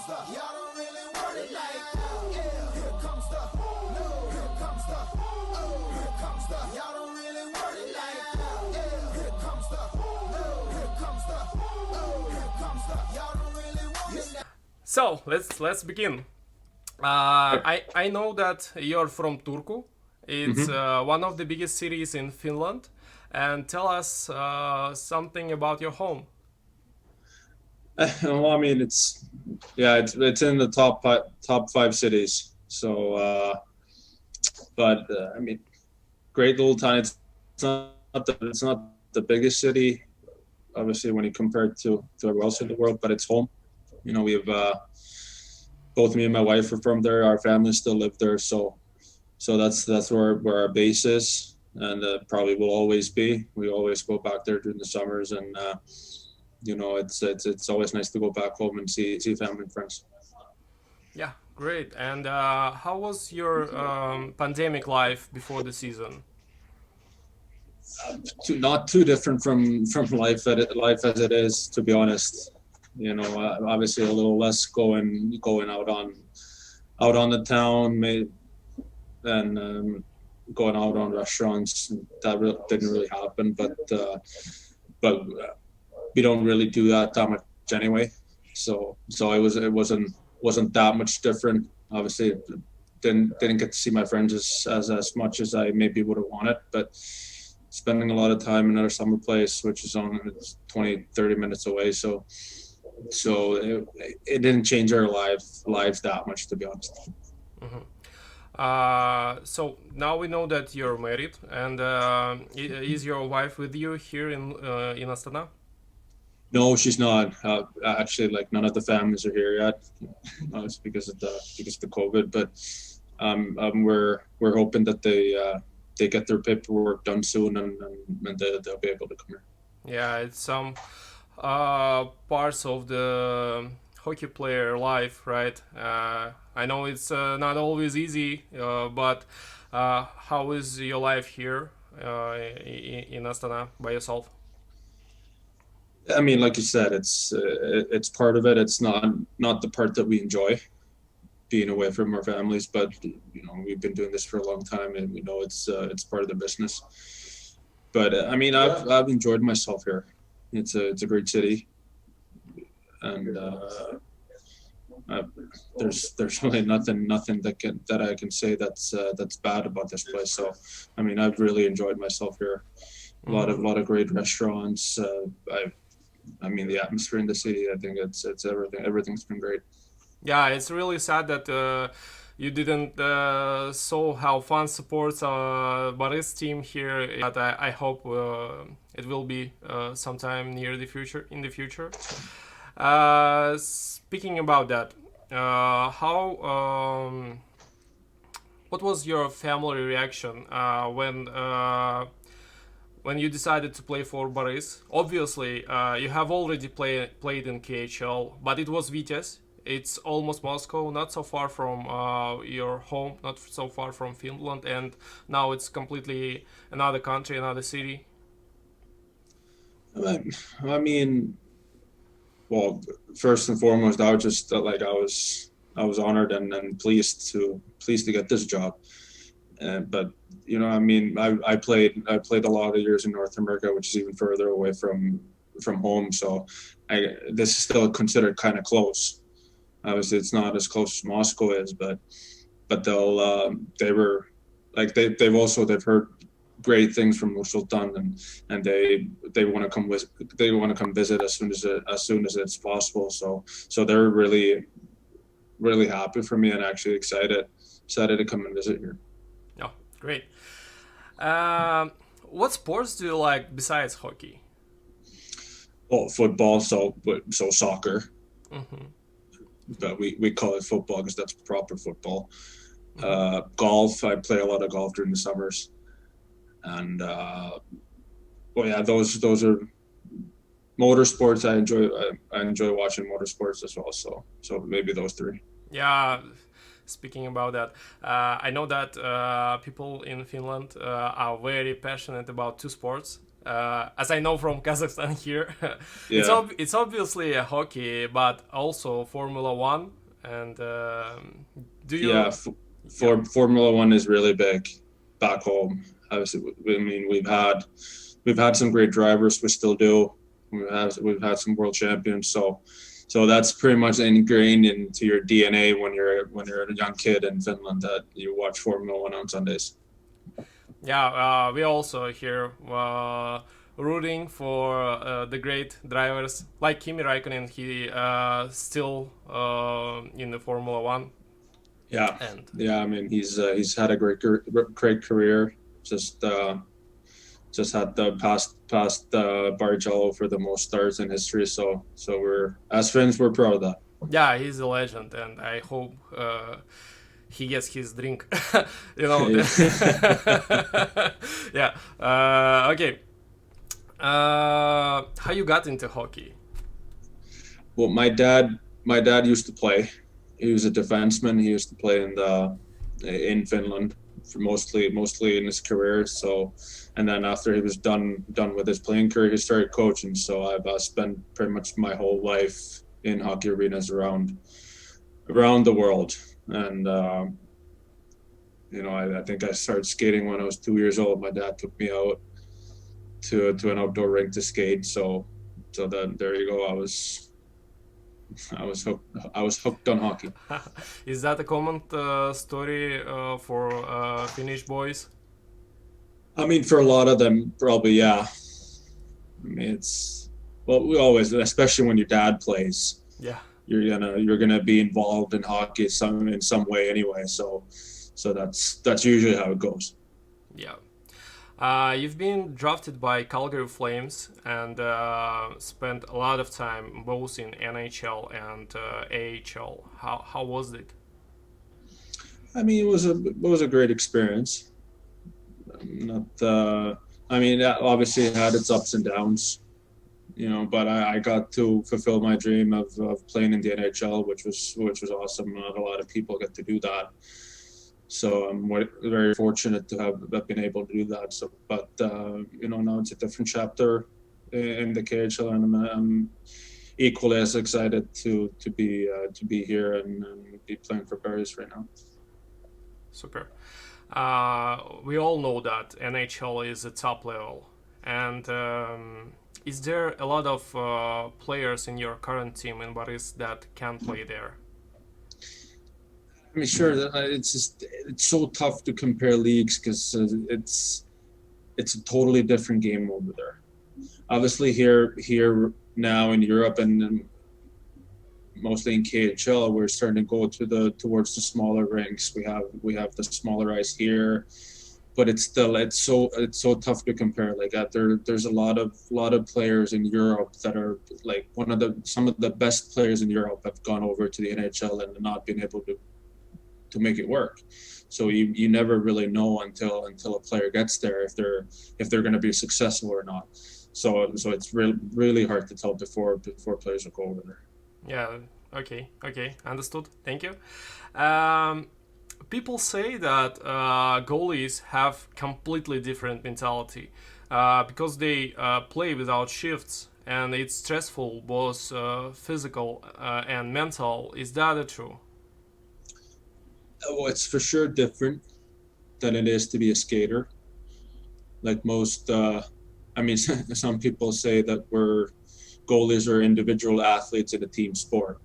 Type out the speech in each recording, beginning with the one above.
comes the, y'all don't really want it like, yeah. Here comes the, no. Here comes the, oh. Here comes the, y'all don't really want it like, yeah. Here comes the, no. Here comes the, oh. Here comes the, y'all don't really want it like. So let's begin. I know that you're from Turku. It's one of the biggest cities in Finland. And tell us something about your home. Well, I mean, it's in the top five cities. So, I mean, great little town. It's not the biggest city, obviously, when you compare it to everywhere else in the world, but it's home. You know, we have both me and my wife are from there. Our families still live there, so that's where our base is, and probably will always be. We always go back there during the summers, and you know, it's always nice to go back home and see family and friends. Yeah, great. And how was your pandemic life before the season? Not too different from life as it is, to be honest. You know, obviously a little less going out on the town, and going out on restaurants. That didn't really happen, but we don't really do that much anyway. So it wasn't that much different. Obviously, didn't get to see my friends as much as I maybe would have wanted, but spending a lot of time in our summer place, which is it's 20-30 minutes away. So it didn't change our lives that much, to be honest. So now we know that you're married, and is your wife with you here in Astana? No, she's not. Actually, like, none of the families are here yet. It's because of the COVID. But we're hoping that they get their paperwork done soon, and they'll be able to come here. Yeah, it's some parts of the hockey player life, right? I know it's not always easy, but how is your life here in Astana by yourself? I mean, like you said, it's part of it. It's not the part that we enjoy, being away from our families. But you know, we've been doing this for a long time, and we know it's part of the business. But I mean, I've enjoyed myself here. It's a great city, and there's really nothing that I can say that's bad about this place. So I mean, I've really enjoyed myself here. A lot of great restaurants. I mean, the atmosphere in the city, I think it's everything. Everything's been great. Yeah, it's really sad that you didn't saw how fun supports Barыс team here. But I hope it will be sometime near the future. In the future. Speaking about that, what was your family reaction when you decided to play for Barыс? Obviously, you have already played in KHL, but it was Vitesse. It's almost Moscow, not so far from your home, not so far from Finland, and now it's completely another country, another city. I mean, well, first and foremost, I was just I was honored and pleased to get this job. But you know, I mean, I played a lot of years in North America, which is even further away from home. So this is still considered kind of close. Obviously, it's not as close as Moscow is, but they've heard great things from Nursultan, and they want to come visit as soon as it's possible. So they're really happy for me and actually excited to come and visit here. Oh, great. What sports do you like besides hockey? Well, football, so soccer. Mm-hmm. But we call it football because that's proper football. Golf, I play a lot of golf during the summers, and those are motorsports. I enjoy watching motorsports as well. So maybe those three. Yeah. Speaking about that, I know that people in Finland are very passionate about two sports. as I know from Kazakhstan here. Yeah. It's obviously a hockey, but also Formula One. And do you? Yeah, Formula One is really big back home. Obviously, I mean we've had some great drivers. We still do. We've had some world champions. So that's pretty much ingrained into your DNA when you're a young kid in Finland that you watch Formula One on Sundays. Yeah, we also here rooting for the great drivers like Kimi Raikkonen. He still in the Formula One. Yeah, And yeah. I mean, he's had a great career. Just had the past Barrichello for the most starts in history. So we're as Finns, we're proud of that. yeah, he's a legend, and I hope he gets his drink. You know. Yeah. Okay. How you got into hockey? Well, my dad used to play. He was a defenseman. He used to play in Finland for mostly in his career. So, and then after he was done with his playing career, he started coaching. So I've spent pretty much my whole life in hockey arenas around the world. And I think I started skating when I was 2 years old. My dad took me out to an outdoor rink to skate. So then there you go. I was hooked on hockey. Is that a common story for Finnish boys? I mean, for a lot of them, probably, yeah. I mean, we always, especially when your dad plays, Yeah. you're gonna be involved in hockey in some way anyway. So that's usually how it goes. Yeah. You've been drafted by Calgary Flames and spent a lot of time both in NHL and AHL. How was it? I mean, it was a great experience. That obviously it had its ups and downs, but I got to fulfill my dream of playing in the NHL, which was awesome. Not a lot of people get to do that. So I'm very fortunate to have been able to do that. So, but now it's a different chapter in the KHL, and I'm equally as excited to be here and be playing for Barys right now. Super. We all know that NHL is a top level, and is there a lot of players in your current team in Barys that can play there? I mean, sure. It's so tough to compare leagues because it's a totally different game over there. Obviously, here now in Europe and mostly in KHL, we're starting to go towards the smaller rinks. We have the smaller ice here, but it's so tough to compare. Like there's a lot of players in Europe that are like some of the best players in Europe have gone over to the NHL and not been able to make it work. So you never really know until a player gets there if they're going to be successful or not. So it's really hard to tell before players will go over there. Yeah. Okay. Understood. Thank you. People say that goalies have completely different mentality because they play without shifts, and it's stressful, both physical and mental. Is that true? Well, it's for sure different than it is to be a skater. Like most, some people say that goalies are individual athletes in a team sport,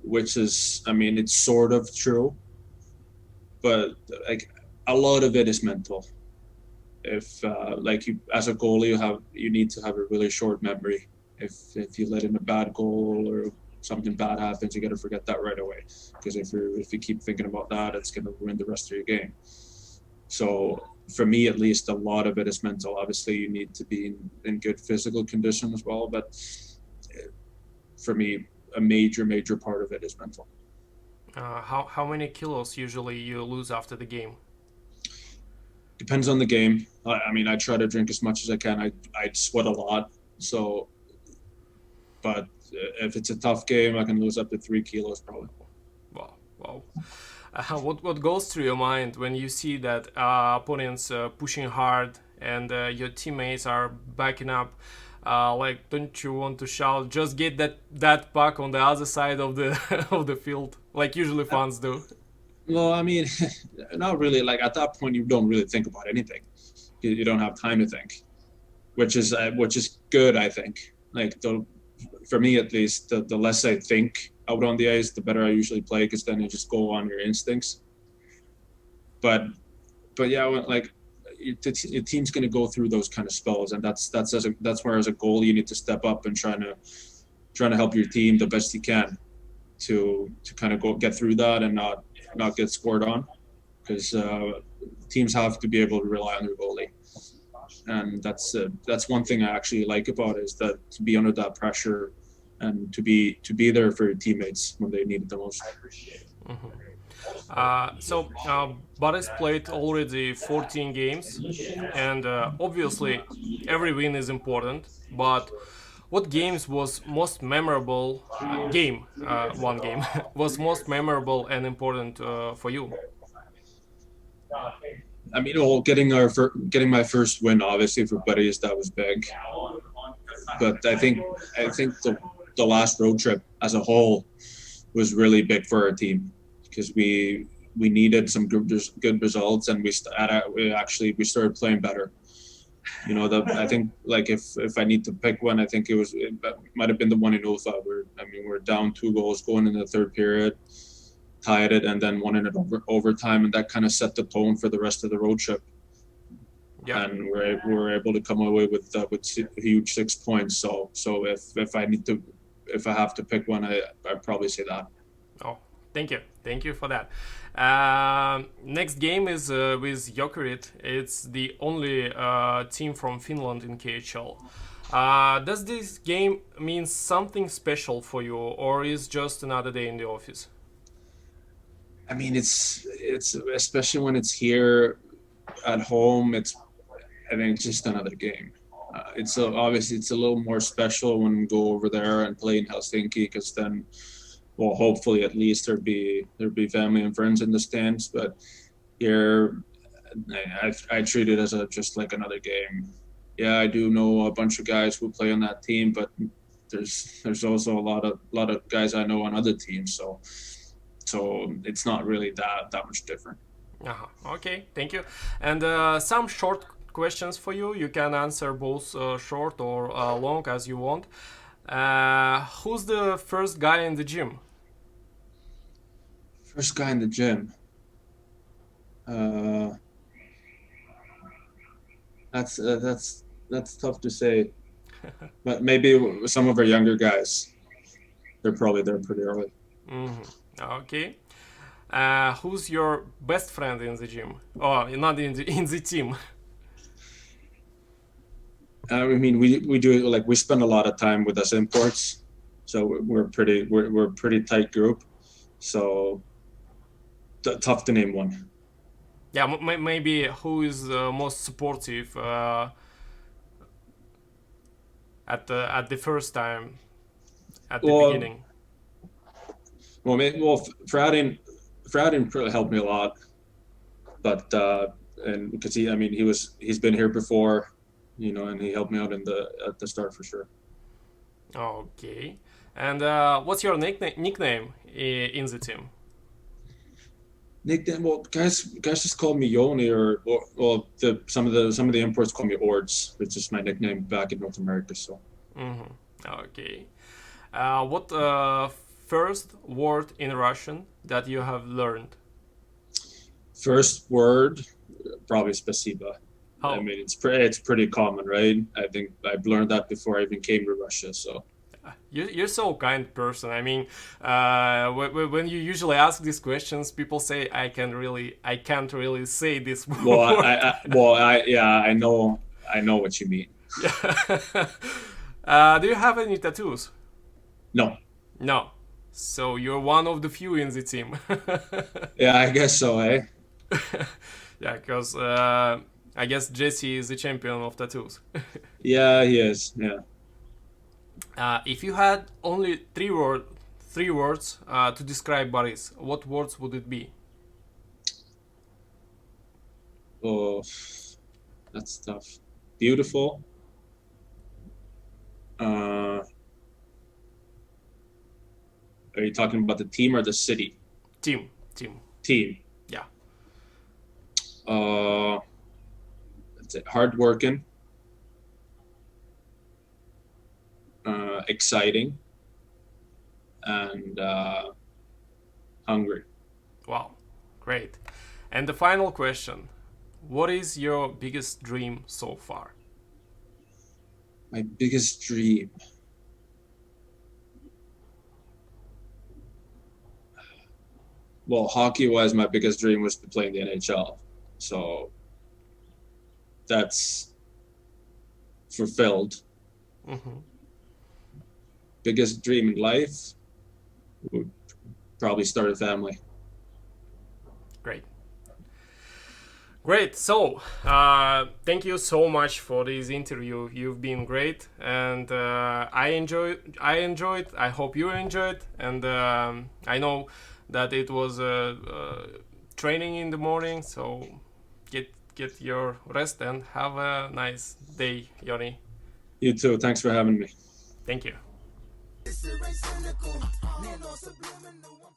which is, it's sort of true, but like a lot of it is mental. If as a goalie, you need to have a really short memory. If you let in a bad goal or something bad happens, you got to forget that right away, because if you keep thinking about that, it's going to ruin the rest of your game. So for me, at least, a lot of it is mental. Obviously, you need to be in good physical condition as well, but for me, a major part of it is mental. How many kilos usually you lose after the game? Depends on the game. I try to drink as much as I can. I sweat a lot, but if it's a tough game, I can lose up to 3 kilos probably. Wow. What goes through your mind when you see that opponents pushing hard and your teammates are backing up, like, don't you want to shout, just get that puck on the other side of the of the field, like usually fans do? Well, I mean, not really. Like at that point, you don't really think about anything. You don't have time to think, which is good, I think. Like for me at least, the less I think out on the ice, the better I usually play, because then you just go on your instincts. But yeah, like your team's going to go through those kind of spells, and that's where as a goalie you need to step up and trying to help your team the best you can to kind of get through that and not get scored on, because teams have to be able to rely on their goalie. And that's one thing I actually like about it, is that to be under that pressure and to be there for your teammates when they need it the most. So Barыс played already 14 games, and obviously every win is important. But what games was most memorable? One game was most memorable and important for you? I mean, getting my first win, obviously for Barys, that was big. But I think the last road trip as a whole was really big for our team, because we needed some good results, and we started playing better. You know, I think, like, if I need to pick one, I think it might have been the one in Ufa, where we're down 2 goals going into the third period, tied it, and then won it overtime, and that kind of set the tone for the rest of the road trip. Yeah. And we were able to come away with huge 6 points. So if I have to pick one, I'd probably say that. Oh, thank you for that. Next game is with Jokerit. It's the only team from Finland in KHL. Does this game mean something special for you, or is just another day in the office? I mean, it's especially when it's here at home. I think it's just another game. Obviously it's a little more special when we go over there and play in Helsinki, because then, well, hopefully at least there'd be family and friends in the stands. But here, I treat it as just like another game. Yeah, I do know a bunch of guys who play on that team, but there's also a lot of guys I know on other teams. So it's not really that much different. Okay, thank you. And some short questions for you. You can answer both short or long as you want. Who's the first guy in the gym? First guy in the gym. That's tough to say. But maybe some of our younger guys. They're probably there pretty early. Okay. Who's your best friend in the gym? Oh, not in the team. I mean, we do, like, we spend a lot of time with us imports, so we're a pretty tight group. So tough to name one. Yeah, maybe who is most supportive at the first time, at the beginning? Well, Fradin really helped me a lot, but and because he's been here before, you know, and he helped me out at the start for sure. Okay, and what's your nickname in the team? Nickname? Well, guys just call me Yoni, or some of the imports call me Ords, which is my nickname back in North America. So. Okay, what first word in Russian that you have learned? First word, probably spasiba. Oh. I mean, it's pretty common, right? I think I've learned that before I even came to Russia. So. You're so kind person. I mean, when you usually ask these questions, people say I can't really say this word. I know what you mean. Do you have any tattoos? No. No. So you're one of the few in the team. Yeah, I guess so, eh? Yeah, because I guess Jesse is the champion of tattoos. Yeah, he is. Yeah. If you had only three words to describe Barys, what words would it be? Oh, That's tough. Beautiful. Are you talking about the team or the city? Team. Team. Yeah. That's it. Hardworking. Exciting. And hungry. Wow, great. And the final question: what is your biggest dream so far? My biggest dream. Well, hockey-wise, my biggest dream was to play in the NHL. So that's fulfilled. Mm-hmm. Biggest dream in life would probably start a family. Great. So, thank you so much for this interview. You've been great, and I enjoyed. I hope you enjoyed, and I know that it was training in the morning. So, get your rest and have a nice day, Yoni. You too. Thanks for having me. Thank you. This is cynical. Man on subliminal.